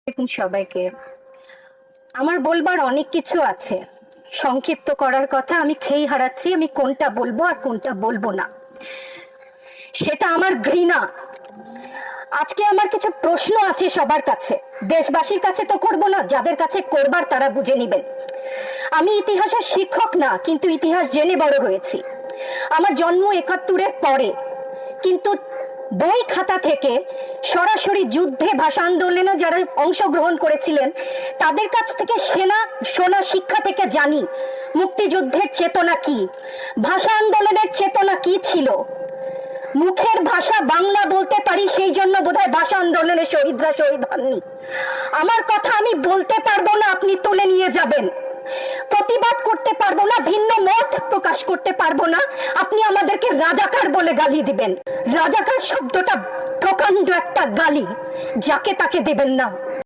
দেখুন সবাইকে, আমার বলবার অনেক কিছু আছে। সংক্ষিপ্ত করার কথা, আমি খেই হারাচ্ছি আমি কোনটা বলবো আর কোনটা বলবো না, সেটা আমার ঘৃণা। আজকে আমার কিছু প্রশ্ন আছে সবার কাছে, দেশবাসীর কাছে তো করব না, যাদের কাছে করবার তারা বুঝে নেবেন। আমি ইতিহাসের শিক্ষক না, কিন্তু ইতিহাস জেনে বড় হয়েছি। আমার জন্ম ৭১-এর পরে, কিন্তু বই খাতা থেকে সরাসরি যুদ্ধে ভাষা আন্দোলনে যারা অংশগ্রহণ করেছিলেন তাদের কাছ থেকে শোনা শিক্ষা থেকে জানি মুক্তিযুদ্ধের চেতনা কি, ভাষা আন্দোলনের চেতনা কি ছিল। মুখের ভাষা বাংলা বলতে পারি, সেই জন্য বোধহয় ভাষা আন্দোলনের শহীদরা শহীদ হননি। আমার কথা আমি বলতে পারবো না, আপনি তুলে নিয়ে যাবেন। প্রতিবাদ করতে পারবো না, ভিন্ন মত প্রকাশ করতে পারবো না, আপনি আমাদেরকে রাজাকার বলে গালি দিবেন। রাজাকার শব্দটা প্রকাণ্ড একটা গালি, যাকে তাকে দেবেন না।